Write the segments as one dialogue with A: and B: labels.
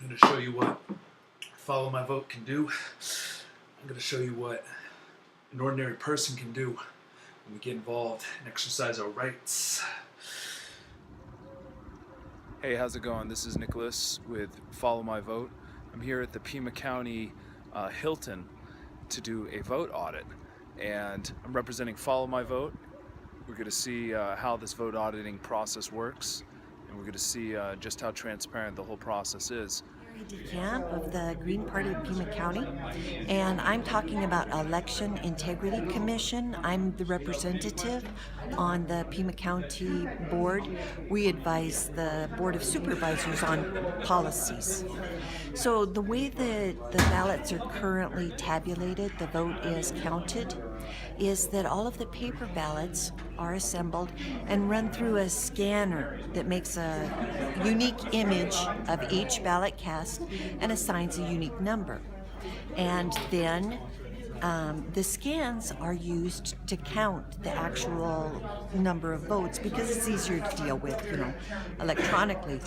A: I'm going to show you what follow my vote can do. I'm going to show you what an ordinary person can do when we get involved and exercise our rights.
B: Hey, how's it going? This is Nicholas with Follow My Vote. I'm here at the Pima County Hilton to do a vote audit, and I'm representing Follow My Vote. We're going to see how this vote auditing process works, and we're going to see just how transparent the whole process is.
C: DeCamp of the Green Party of Pima County, and I'm talking about Election Integrity Commission. I'm the representative on the Pima County Board. We advise the Board of Supervisors on policies. So the way that the ballots are currently tabulated, the vote is counted, is that all of the paper ballots are assembled and run through a scanner that makes a unique image of each ballot cast and assigns a unique number. And then the scans are used to count the actual number of votes because it's easier to deal with, electronically.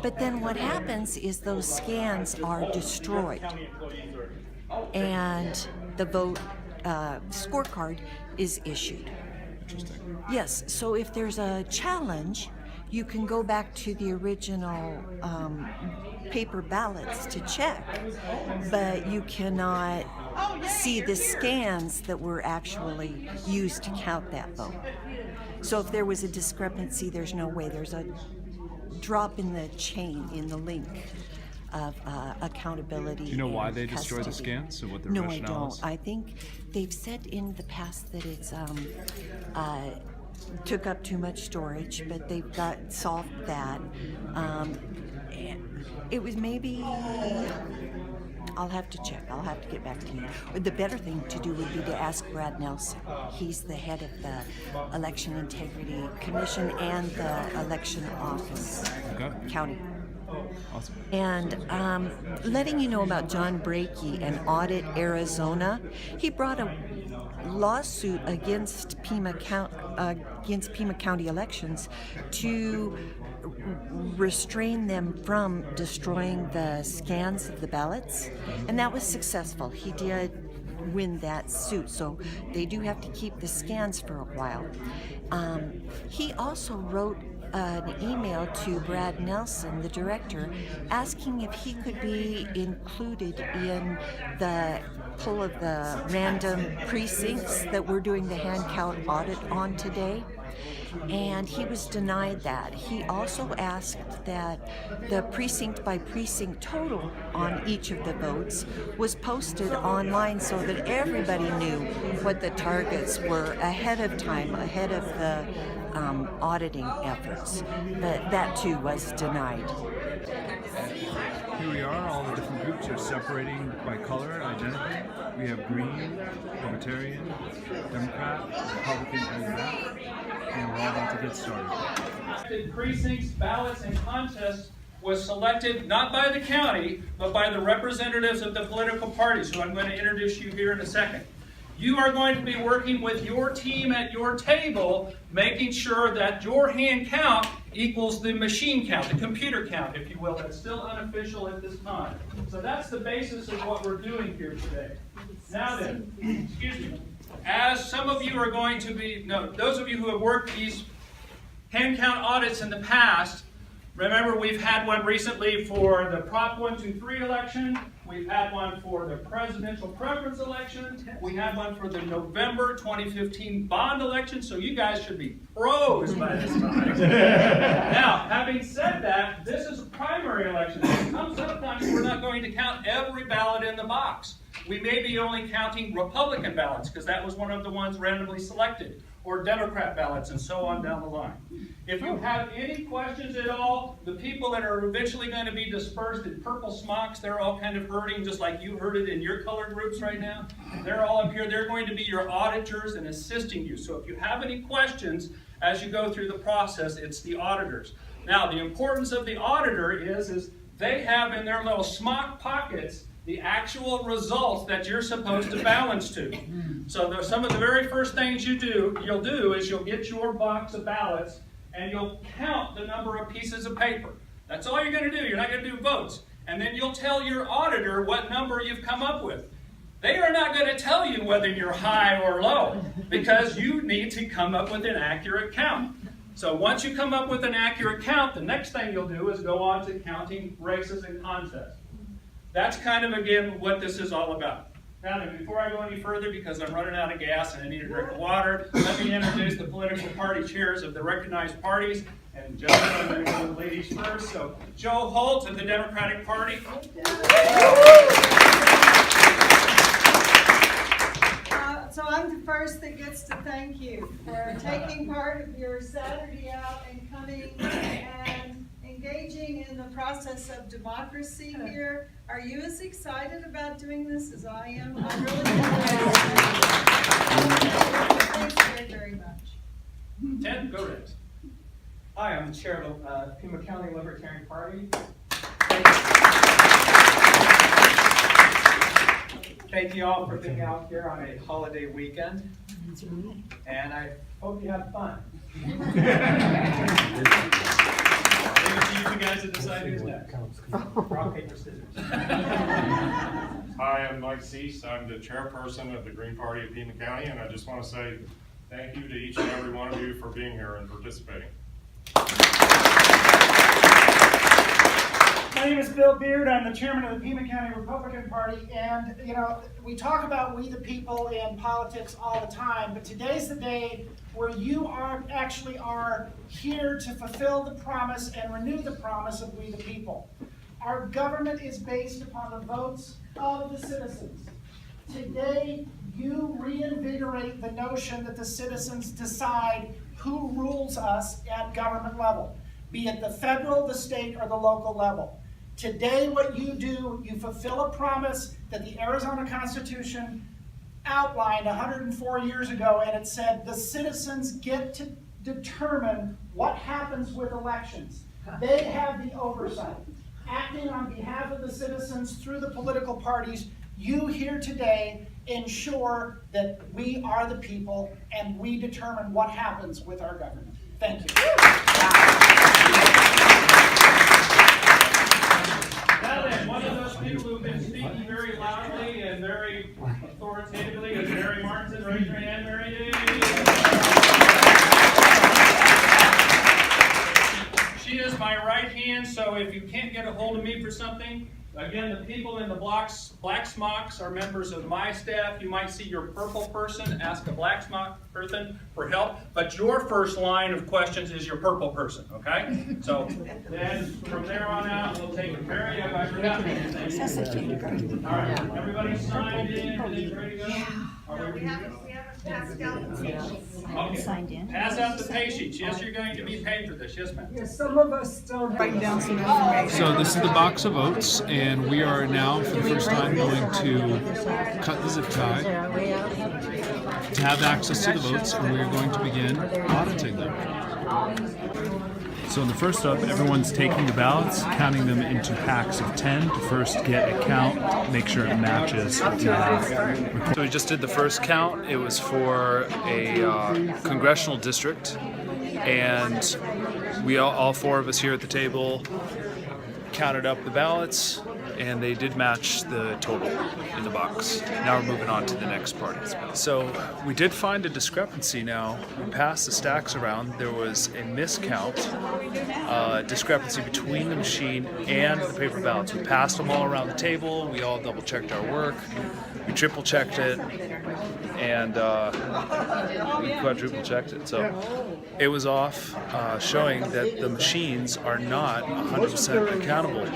C: But then what happens is those scans are destroyed, and the vote scorecard is issued. Yes, so if there's a challenge, you can go back to the original paper ballots to check, but you cannot see the scans that were actually used to count that vote. So if there was a discrepancy, there's no way. There's a drop in the chain, in the link of accountability.
B: Do you know why they
C: custody.
B: destroy the scans? So what the
C: No, I
B: rationale
C: don't.
B: is?
C: I think they've said in the past that it's took up too much storage, but they've got solved that. It was maybe. I'll have to check. I'll have to get back to you. The better thing to do would be to ask Brad Nelson. He's the head of the Election Integrity Commission and the election office, county.
B: Awesome.
C: And letting you know about John Brakey and Audit Arizona, he brought a lawsuit against Pima County elections to restrain them from destroying the scans of the ballots, and that was successful. He did win that suit, so they do have to keep the scans for a while. He also wrote an email to Brad Nelson, the director, asking if he could be included in the pull of the random precincts that we're doing the hand count audit on today. And he was denied that. He also asked that the precinct by precinct total on each of the votes was posted online so that everybody knew what the targets were ahead of time, ahead of the auditing efforts. But that too was denied.
D: Here we are, all the different groups are separating by color identically. We have Green, Libertarian, Democrat, Republican, and that. And we're all about to get started.
E: Precincts, ballots, and contests was selected not by the county, but by the representatives of the political parties, who I'm going to introduce you here in a second. You are going to be working with your team at your table, making sure that your hand count equals the machine count, the computer count, if you will. That's still unofficial at this time. So that's the basis of what we're doing here today. Now then, excuse me, as some of you are going to be, those of you who have worked these hand count audits in the past, remember we've had one recently for the Prop 123 election. We've had one for the presidential preference election. We had one for the November 2015 bond election. So you guys should be pros by this time. Now, having said that, this is a primary election. Sometimes we're not going to count every ballot in the box. We may be only counting Republican ballots because that was one of the ones randomly selected, or Democrat ballots, and so on down the line. If you have any questions at all, the people that are eventually going to be dispersed in purple smocks, they're all kind of herding just like you herded in your color groups right now. They're all up here. They're going to be your auditors and assisting you. So if you have any questions as you go through the process, it's the auditors. Now, the importance of the auditor is they have in their little smock pockets the actual results that you're supposed to balance to. So some of the very first things you'll do is you'll get your box of ballots and you'll count the number of pieces of paper. That's all you're going to do. You're not going to do votes. and then you'll tell your auditor what number you've come up with. They are not going to tell you whether you're high or low, because you need to come up with an accurate count. So once you come up with an accurate count, the next thing you'll do is go on to counting races and contests. That's kind of, again, what this is all about. Now then, before I go any further, because I'm running out of gas and I need a drink of water, let me introduce the political party chairs of the recognized parties. And gentlemen, I'm going to go with ladies first. So Joe Holt of the Democratic Party.
F: So I'm the first that gets to thank you for taking part of your Saturday out and coming and engaging in the process of democracy here. Are you as excited about doing this as I am? I'm really excited. Thanks very, very much.
E: Ted, go Reds.
G: Hi, I'm the chair of the Pima County Libertarian Party. Thank you all for being out here on a holiday weekend. And I hope you have fun.
E: Leave it to you guys to decide who's next.
G: Rock, paper, scissors.
H: Hi, I'm Mike Cease. I'm the chairperson of the Green Party of Pima County, and I just want to say thank you to each and every one of you for being here and participating.
I: My name is Bill Beard. I'm the chairman of the Pima County Republican Party, and you know, we talk about we the people in politics all the time, but today's the day where you are here to fulfill the promise and renew the promise of we the people. Our government is based upon the votes of the citizens. Today, you reinvigorate the notion that the citizens decide who rules us at government level, be it the federal, the state, or the local level. Today, what you do, you fulfill a promise that the Arizona Constitution outlined 104 years ago, and it said the citizens get to determine what happens with elections. They have the oversight. Acting on behalf of the citizens through the political parties, you here today ensure that we are the people and we determine what happens with our government. Thank you.
E: Now then, one of those people who've been speaking very loudly and very authoritatively is Mary Martin. Raise your hand, Mary. She is my right hand, so if you can't get a hold of me for something, again, the people in the black smocks are members of my staff. You might see your purple person ask a black smock person for help, but your first line of questions is your purple person, okay? So then from there on out, we'll take it. Mary, have I forgotten anything? All right, everybody signed in, everything's ready to go?
F: We haven't passed out the pay sheets.
E: Okay. Pass out the pay sheets. Yes, you're going to be paid for this. Yes, ma'am.
I: Yes, some of us don't write down some information.
B: So this is the box of votes, and we are now for the first time going to cut the zip tie to have access to the votes, and we are going to begin auditing them. So in the first up, everyone's taking the ballots, counting them into packs of 10 to first get a count, make sure it matches what you have. So we just did the first count. It was for a congressional district, and we all four of us here at the table counted up the ballots, and they did match the total in the box. Now we're moving on to the next party. So we did find a discrepancy now. We passed the stacks around. There was a miscount, discrepancy between the machine and the paper ballots. We passed them all around the table. We all double checked our work. We triple checked it, and we quadruple checked it. So it was off, showing that the machines are not 100% accountable.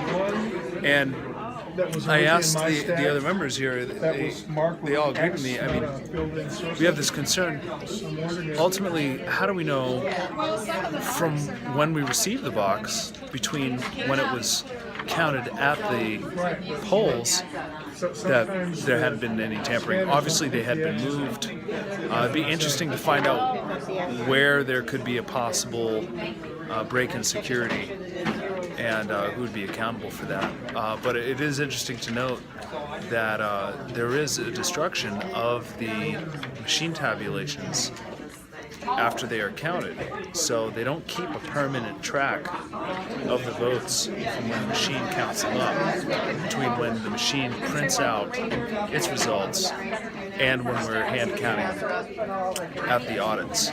B: And I asked the other members here, they all agreed with me. I mean, we have this concern. Ultimately, how do we know from when we received the box, between when it was counted at the polls, that there hadn't been any tampering? Obviously, they had been moved. It'd be interesting to find out where there could be a possible break in security, and who would be accountable for that. But it is interesting to note that there is a destruction of the machine tabulations after they are counted. So they don't keep a permanent track of the votes from when the machine counts them up, between when the machine prints out its results and when we're hand counting at the audits.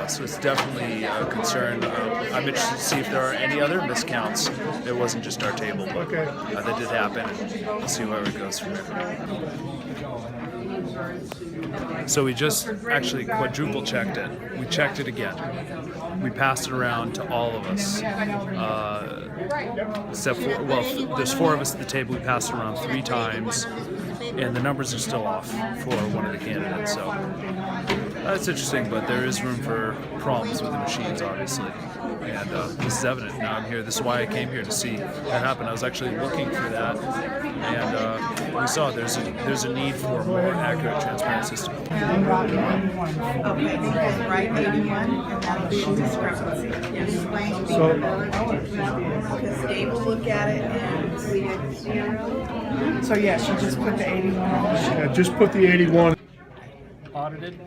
B: So it's definitely a concern. I'm interested to see if there are any other miscounts. It wasn't just our table, but that did happen. And we'll see where it goes from there. So we just actually quadruple checked it. We checked it again. We passed it around to all of us. Except for, well, there's 4 of us at the table. We passed it around 3 times, and the numbers are still off for one of the candidates. So that's interesting, but there is room for problems with the machines, obviously. And this is evident. Now I'm here. This is why I came here, to see that happen. I was actually looking for that, and we saw there's a need for a more accurate, transparent system.
J: Okay, because right 81, and that'll be a discrepancy. Explain because Dave will look at it and see it 0.
I: So yes, you just put the 81 on.
K: Yeah, just put the 81.
E: Audited,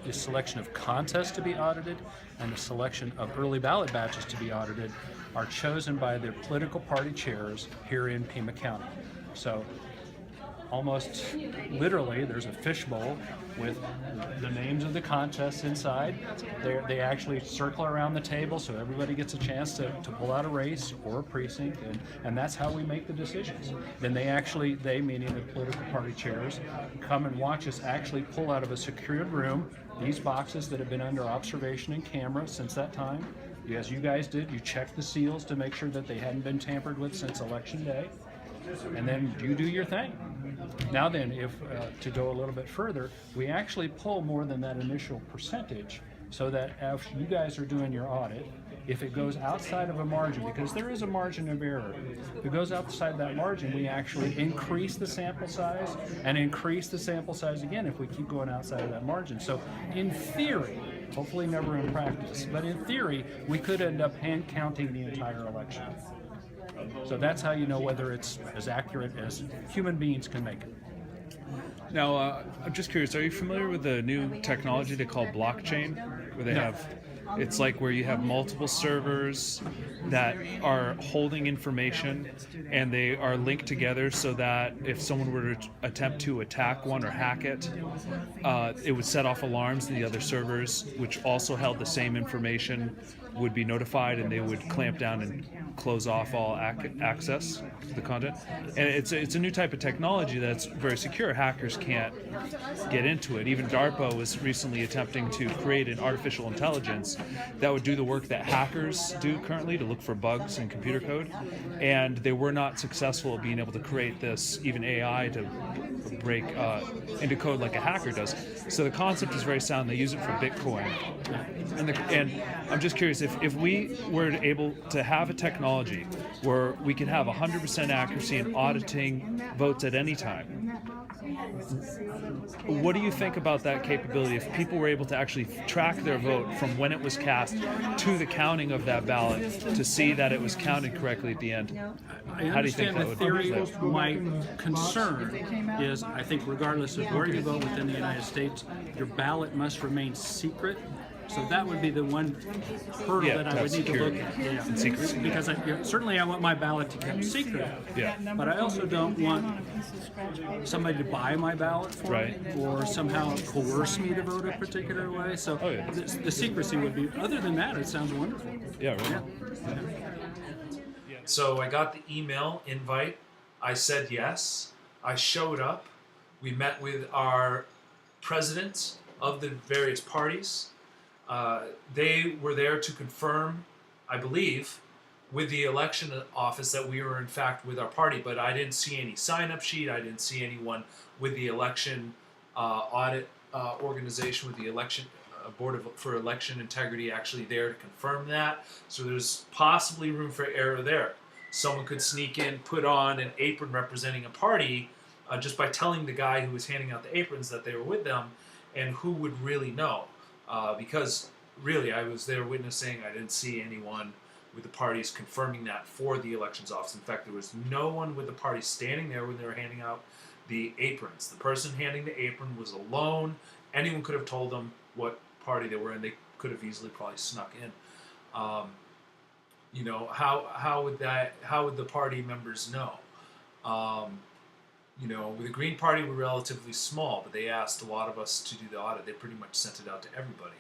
E: the selection of contests to be audited, and the selection of early ballot batches to be audited are chosen by their political party chairs here in Pima County. So almost literally there's a fishbowl with the names of the contests inside. They actually circle around the table so everybody gets a chance to pull out a race or a precinct, and that's how we make the decisions. Then they meaning the political party chairs, come and watch us actually pull out of a secured room these boxes that have been under observation and camera since that time. As you guys did, you checked the seals to make sure that they hadn't been tampered with since Election Day. And then you do your thing. Now then, if to go a little bit further, we actually pull more than that initial percentage, so that if you guys are doing your audit, if it goes outside of a margin, because there is a margin of error, if it goes outside that margin, we actually increase the sample size and increase the sample size again if we keep going outside of that margin. So in theory, hopefully never in practice, but in theory, we could end up hand counting the entire election. So that's how you know whether it's as accurate as human beings can make it.
B: Now, I'm just curious, are you familiar with the new technology they call blockchain? Where they have, it's like where you have multiple servers that are holding information, and they are linked together so that if someone were to attempt to attack one or hack it, it would set off alarms, and the other servers, which also held the same information, would be notified, and they would clamp down and close off all access to the content. And it's a new type of technology that's very secure. Hackers can't get into it. Even DARPA was recently attempting to create an artificial intelligence that would do the work that hackers do currently to look for bugs in computer code, and they were not successful at being able to create this, even AI, to break into code like a hacker does. So the concept is very sound. They use it for Bitcoin. And I'm just curious, if we were able to have a technology where we could have 100% accuracy in auditing votes at any time, what do you think about that capability? If people were able to actually track their vote from when it was cast to the counting of that ballot to see that it was counted correctly at the end, how do you think that would work?
E: My concern is, I think regardless of where you vote within the United States, your ballot must remain secret. So that would be the one hurdle that I would need to look at. Yeah.
B: And secrecy.
E: Because certainly I want my ballot to be kept secret. Yeah. But I also don't want somebody to buy my ballot for me, or somehow coerce me to vote a particular way. So the secrecy would be, other than that, it sounds wonderful.
B: Yeah, right.
A: Yeah. So I got the email invite. I said yes. I showed up. We met with our presidents of the various parties. They were there to confirm, I believe, with the election office that we were in fact with our party, but I didn't see any sign-up sheet. I didn't see anyone with the election audit organization, with the election Board for Election Integrity actually there to confirm that. So there's possibly room for error there. Someone could sneak in, put on an apron representing a party just by telling the guy who was handing out the aprons that they were with them, and who would really know? Because really, I was there witnessing. I didn't see anyone with the parties confirming that for the elections office. In fact, there was no one with the party standing there when they were handing out the aprons. The person handing the apron was alone. Anyone could have told them what party they were in, they could have easily probably snuck in. You know, how would the party members know? You know, with the Green Party, we're relatively small, but they asked a lot of us to do the audit. They pretty much sent it out to everybody.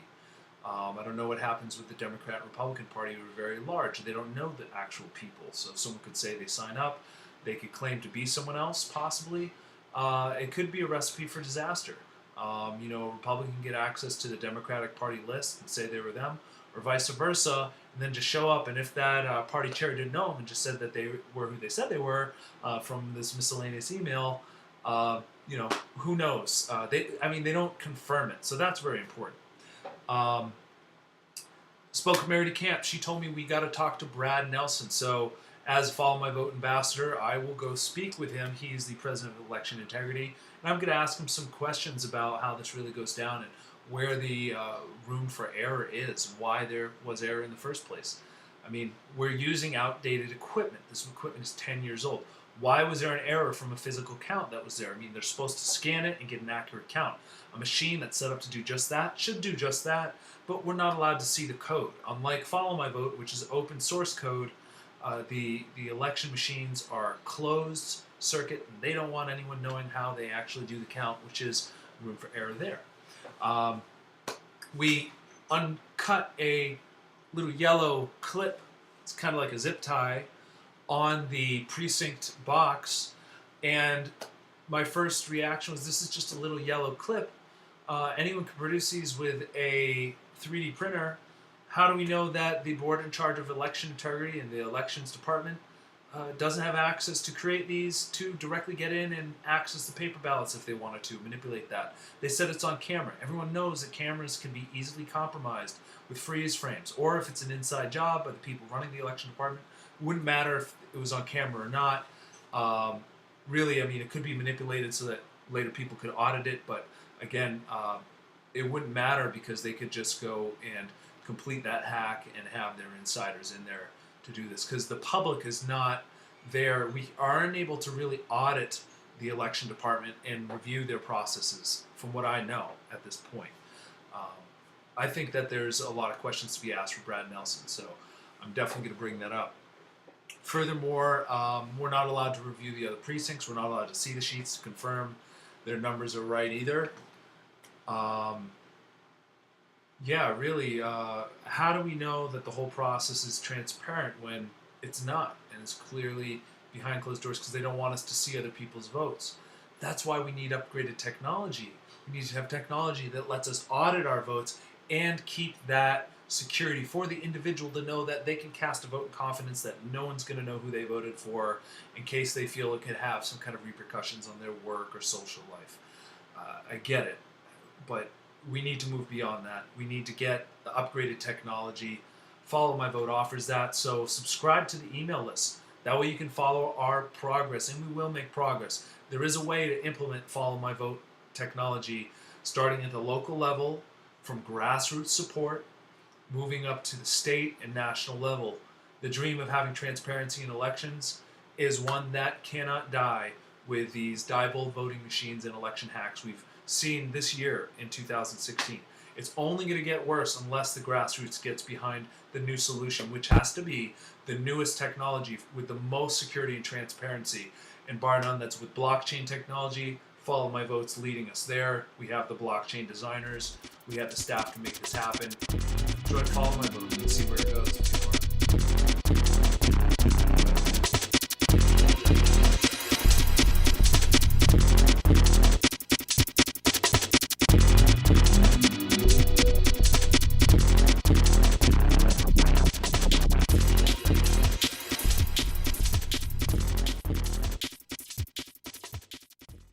A: I don't know what happens with the Democrat and Republican Party, who are very large. They don't know the actual people. So someone could say they sign up, they could claim to be someone else, possibly. It could be a recipe for disaster. You know, a Republican can get access to the Democratic Party list and say they were them, or vice versa, and then just show up. And if that party chair didn't know them and just said that they were who they said they were from this miscellaneous email, you know, who knows? They don't confirm it, so that's very important. Spoke with Mary DeCamp. She told me we got to talk to Brad Nelson. So as Follow My Vote ambassador, I will go speak with him. He's the president of Election Integrity, and I'm going to ask him some questions about how this really goes down and where the room for error is, why there was error in the first place. I mean, we're using outdated equipment. This equipment is 10 years old. Why was there an error from a physical count that was there? I mean, they're supposed to scan it and get an accurate count. A machine that's set up to do just that should do just that, but we're not allowed to see the code. Unlike Follow My Vote, which is open source code, the election machines are closed circuit, and they don't want anyone knowing how they actually do the count, which is room for error there. We uncut a little yellow clip, it's kind of like a zip tie, on the precinct box, and my first reaction was, this is just a little yellow clip. Anyone can produce these with a 3D printer. How do we know that the board in charge of election integrity and the elections department doesn't have access to create these to directly get in and access the paper ballots if they wanted to, manipulate that? They said it's on camera. Everyone knows that cameras can be easily compromised with freeze frames, or if it's an inside job by the people running the election department, it wouldn't matter if it was on camera or not. Really, I mean, it could be manipulated so that later people could audit it, but again, it wouldn't matter because they could just go and complete that hack and have their insiders in there to do this, because the public is not there. We are unable to really audit the election department and review their processes, from what I know at this point. I think that there's a lot of questions to be asked for Brad Nelson, so I'm definitely going to bring that up. Furthermore, we're not allowed to review the other precincts. We're not allowed to see the sheets to confirm their numbers are right either. Yeah, really, how do we know that the whole process is transparent when it's not, and it's clearly behind closed doors because they don't want us to see other people's votes? That's why we need upgraded technology. We need to have technology that lets us audit our votes and keep that security for the individual to know that they can cast a vote in confidence that no one's going to know who they voted for in case they feel it could have some kind of repercussions on their work or social life. I get it, but we need to move beyond that. We need to get the upgraded technology. Follow My Vote offers that, so subscribe to the email list. That way you can follow our progress, and we will make progress. There is a way to implement Follow My Vote technology starting at the local level, from grassroots support, moving up to the state and national level. The dream of having transparency in elections is one that cannot die with these Diebold voting machines and election hacks we've seen this year in 2016. It's only going to get worse unless the grassroots gets behind the new solution, which has to be the newest technology with the most security and transparency. And bar none, that's with blockchain technology. Follow My Vote's leading us there. We have the blockchain designers. We have the staff to make this happen. Join Follow My Vote and see where it goes.